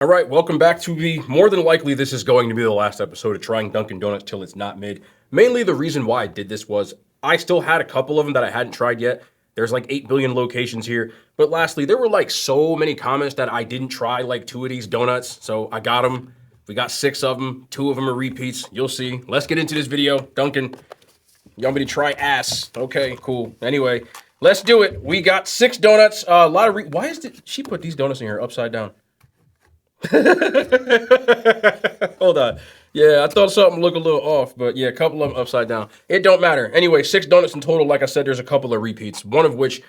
All right, welcome back to the more than likely this is going to be the last episode of trying Dunkin' Donuts till it's not mid. Mainly the reason why I did this was I still had a couple of them that I hadn't tried yet. There's like 8 billion locations here. But lastly, there were like so many comments that I didn't try like 2 of these donuts. So I got them. We got 6 of them. 2 of them are repeats. You'll see. Let's get into this video. Dunkin', you want me to try ass? Okay, cool. Anyway, let's do it. We got 6 donuts. A lot of why is it she put these donuts in here upside down? Hold on. Yeah, I thought something looked a little off, but yeah, a couple of them upside down. It don't matter. Anyway, 6 donuts in total. Like I said, there's a couple of repeats, one of which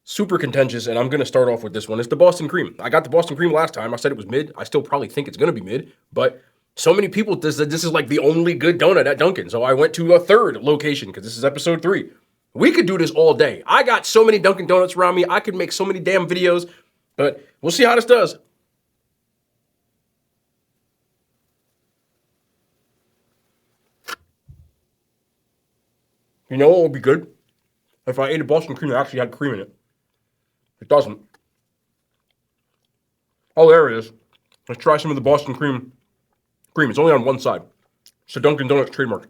super contentious, and I'm going to start off with this one. It's the Boston Cream. I got the Boston Cream last time. I said it was mid. I still probably think it's going to be mid, but so many people this is like the only good donut at Dunkin'. So I went to a third location because this is episode 3. We could do this all day. I got so many Dunkin' Donuts around me. I could make so many damn videos, but we'll see how this does. You know what would be good? If I ate a Boston cream that actually had cream in it. It doesn't. Oh, there it is. Let's try some of the Boston cream. It's only on one side. It's a Dunkin' Donuts trademark.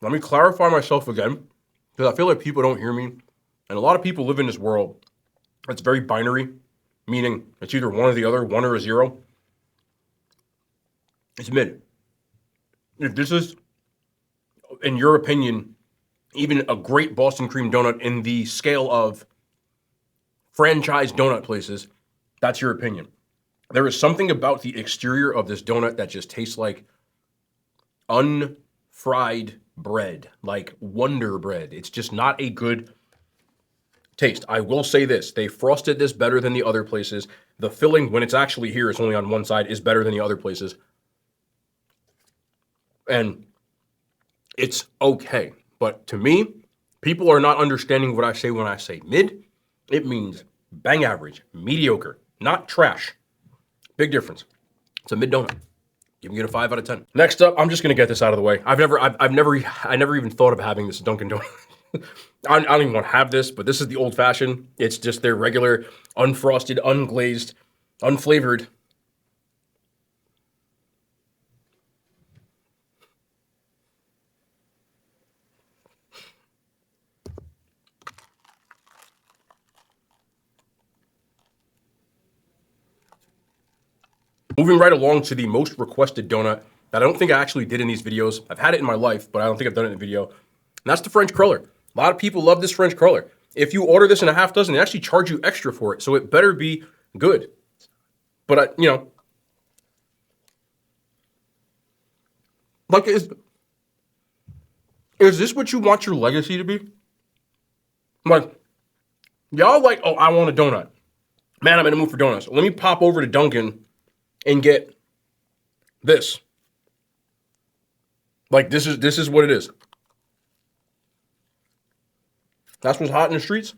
Let me clarify myself again, because I feel like people don't hear me. And a lot of people live in this world that's very binary, meaning it's either one or the other, 1 or a 0. It's mid. If this is, in your opinion, even a great Boston cream donut in the scale of franchise donut places, that's your opinion. There is something about the exterior of this donut that just tastes like unfried bread, like Wonder Bread. It's just not a good taste. I will say this. They frosted this better than the other places. The filling, when it's actually here, it's only on one side, is better than the other places. And it's okay. But to me, people are not understanding what I say when I say mid. It means bang average, mediocre, not trash. Big difference. It's a mid donut. You can get a 5 out of 10. Next up, I'm just gonna get this out of the way. I never even thought of having this Dunkin' Donut. I don't even want to have this, but this is the old fashioned. It's just their regular, unfrosted, unglazed, unflavored. Moving right along to the most requested donut that I don't think I actually did in these videos. I've had it in my life, but I don't think I've done it in a video. And that's the French cruller. A lot of people love this French cruller. If you order this in a half dozen, they actually charge you extra for it, so it better be good. But, like, is this what you want your legacy to be? Like, y'all like, oh, I want a donut. Man, I'm in the mood for donuts. Let me pop over to Dunkin' and get this. Like, this is what it is. That's what's hot in the streets.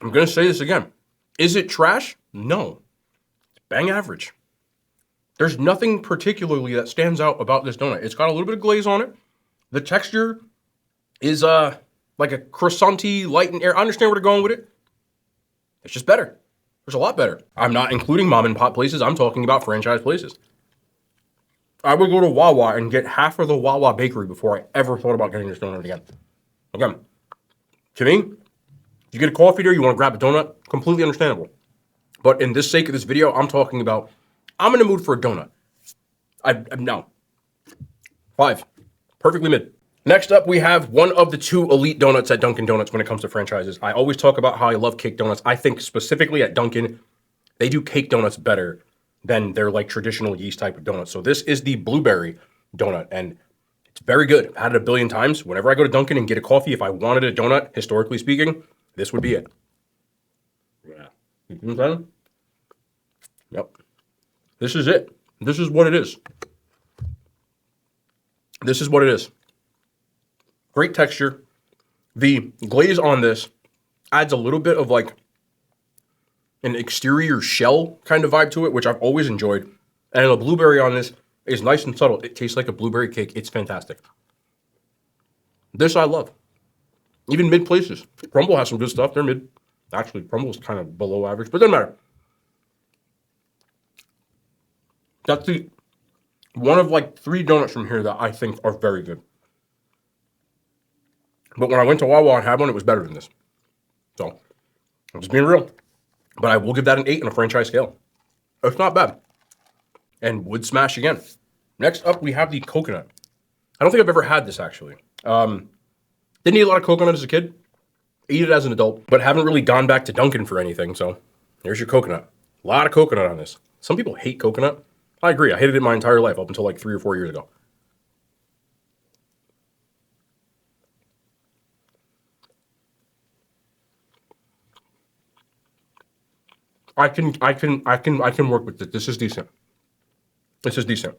I'm going to say this again. Is it trash? No. It's bang average. There's nothing particularly that stands out about this donut. It's got a little bit of glaze on it. The texture is like a croissant-y, light and air. I understand where they're going with it. It's just better. There's a lot better. I'm not including mom and pop places. I'm talking about franchise places. I would go to Wawa and get half of the Wawa bakery before I ever thought about getting this donut again. Again, to me, if you get a coffee there, you want to grab a donut, completely understandable. But in this sake of this video, I'm talking about, I'm in the mood for a donut. No. 5. Perfectly mid. Next up, we have one of the 2 elite donuts at Dunkin' Donuts when it comes to franchises. I always talk about how I love cake donuts. I think specifically at Dunkin', they do cake donuts better than their like traditional yeast type of donuts. So this is the blueberry donut, and it's very good. I've had it a billion times. Whenever I go to Dunkin' and get a coffee, if I wanted a donut, historically speaking, this would be it. Yeah. You know what I'm saying? Yep. This is it. This is what it is. This is what it is. Great texture. The glaze on this adds a little bit of like an exterior shell kind of vibe to it, which I've always enjoyed. And the blueberry on this is nice and subtle. It tastes like a blueberry cake. It's fantastic. This I love. Even mid places. Crumble has some good stuff. They're mid. Actually, Crumble's kind of below average, but it doesn't matter. That's the one of like 3 donuts from here that I think are very good. But when I went to Wawa and had one, it was better than this. So, I'm just being real. But I will give that an 8 on a franchise scale. It's not bad. And would smash again. Next up, we have the coconut. I don't think I've ever had this, actually. Didn't eat a lot of coconut as a kid. Eat it as an adult. But haven't really gone back to Dunkin' for anything, so there's your coconut. A lot of coconut on this. Some people hate coconut. I agree. I hated it my entire life up until like 3 or 4 years ago. I can work with this. This is decent. This is decent.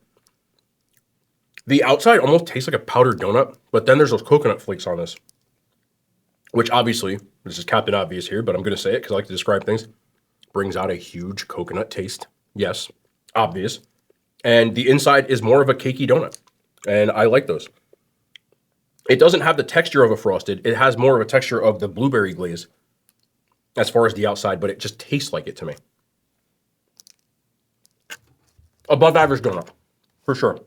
The outside almost tastes like a powdered donut, but then there's those coconut flakes on this. Which obviously, this is Captain Obvious here, but I'm going to say it because I like to describe things. Brings out a huge coconut taste. Yes, obvious. And the inside is more of a cakey donut. And I like those. It doesn't have the texture of a frosted. It has more of a texture of the blueberry glaze as far as the outside, but it just tastes like it to me. Above average donut, for sure.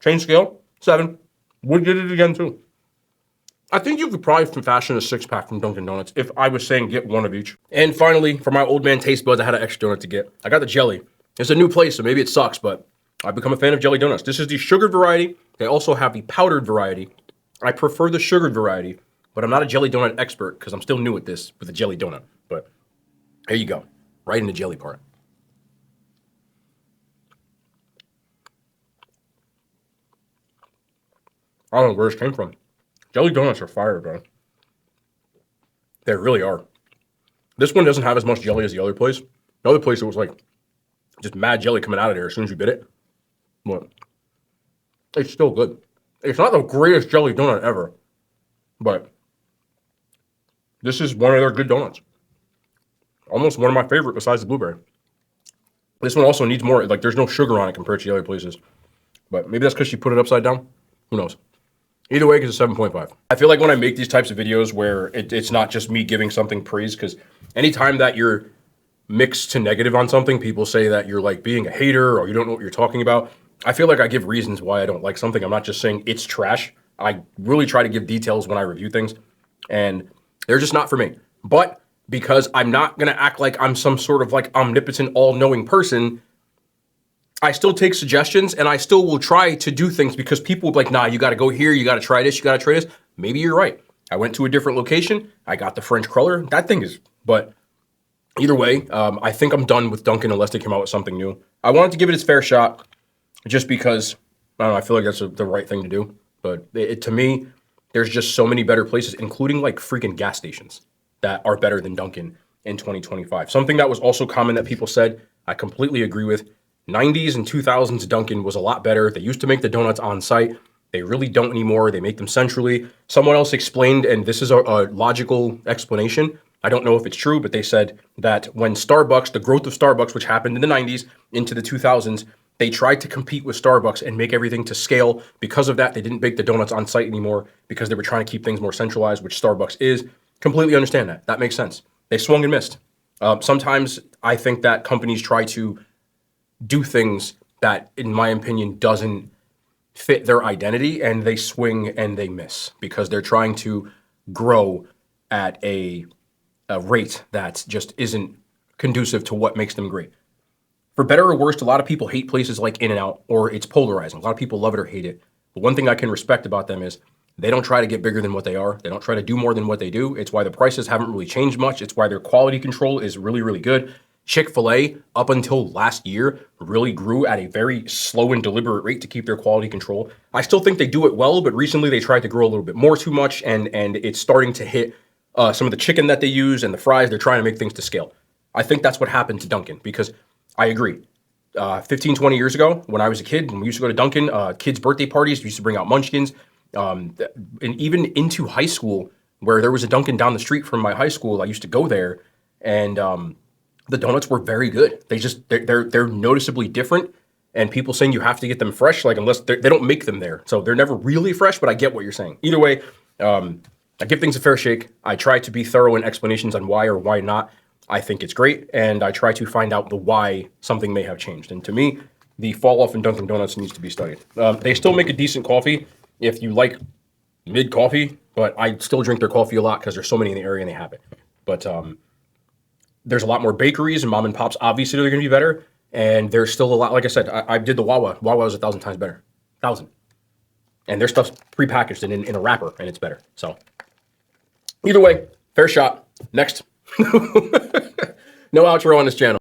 Chain scale, 7. Would get it again, too. I think you could probably fashion a 6-pack from Dunkin' Donuts if I was saying get one of each. And finally, for my old man taste buds, I had an extra donut to get. I got the jelly. It's a new place, so maybe it sucks, but I've become a fan of jelly donuts. This is the sugared variety. They also have the powdered variety. I prefer the sugared variety, but I'm not a jelly donut expert because I'm still new at this with a jelly donut. But here you go, right in the jelly part. I don't know where this came from. Jelly donuts are fire, bro. They really are. This one doesn't have as much jelly as the other place. The other place, it was like just mad jelly coming out of there as soon as you bit it. But it's still good. It's not the greatest jelly donut ever, but this is one of their good donuts. Almost one of my favorite besides the blueberry. This one also needs more, like there's no sugar on it compared to the other places. But maybe that's because she put it upside down. Who knows? Either way, it's a 7.5. I feel like when I make these types of videos where it's not just me giving something praise, because anytime that you're mixed to negative on something, people say that you're like being a hater or you don't know what you're talking about. I feel like I give reasons why I don't like something. I'm not just saying it's trash. I really try to give details when I review things, and they're just not for me. But because I'm not going to act like I'm some sort of like omnipotent, all-knowing person, I still take suggestions and I still will try to do things because people will be like, nah, you got to go here. You got to try this. You got to try this. Maybe you're right. I went to a different location. I got the French cruller. That thing is, but either way, I think I'm done with Dunkin' unless they come out with something new. I wanted to give it its fair shot just because, I don't know, I feel like that's the right thing to do. But to me, there's just so many better places, including like freaking gas stations that are better than Dunkin' in 2025. Something that was also common that people said, I completely agree with. 90s and 2000s Dunkin' was a lot better. They used to make the donuts on site. They really don't anymore. They make them centrally. Someone else explained, and this is a logical explanation. I don't know if it's true, but they said that when Starbucks, the growth of Starbucks, which happened in the 90s into the 2000s, they tried to compete with Starbucks and make everything to scale. Because of that, they didn't bake the donuts on site anymore because they were trying to keep things more centralized, which Starbucks is. Completely understand that. That makes sense. They swung and missed. Sometimes I think that companies try to do things that, in my opinion, doesn't fit their identity, and they swing and they miss because they're trying to grow at a rate that just isn't conducive to what makes them great. For better or worse, a lot of people hate places like In-N-Out, or it's polarizing. A lot of people love it or hate it. But one thing I can respect about them is they don't try to get bigger than what they are. They don't try to do more than what they do. It's why the prices haven't really changed much. It's why their quality control is really, really good. Chick-fil-A, up until last year, really grew at a very slow and deliberate rate to keep their quality control. I still think they do it well, but recently they tried to grow a little bit more too much, and it's starting to hit some of the chicken that they use and the fries. They're trying to make things to scale. I think that's what happened to Dunkin', because I agree. 15, 20 years ago, when I was a kid, when we used to go to Dunkin', kids' birthday parties, we used to bring out munchkins. And even into high school, where there was a Dunkin' down the street from my high school, I used to go there, and the donuts were very good. They're noticeably different, and people saying you have to get them fresh, like unless they don't make them there, so they're never really fresh. But I get what you're saying. Either way, I give things a fair shake. I try to be thorough in explanations on why or why not I think it's great, and I try to find out the why something may have changed. And to me, the fall off in Dunkin' Donuts needs to be studied. They still make a decent coffee if you like mid coffee, but I still drink their coffee a lot because there's so many in the area and they have it. But there's a lot more bakeries and mom and pops. Obviously, they're going to be better. And there's still a lot. Like I said, I did the Wawa. Wawa is 1,000 times better. 1,000. And their stuff's prepackaged and in a wrapper, and it's better. So either way, fair shot. Next. No outro on this channel.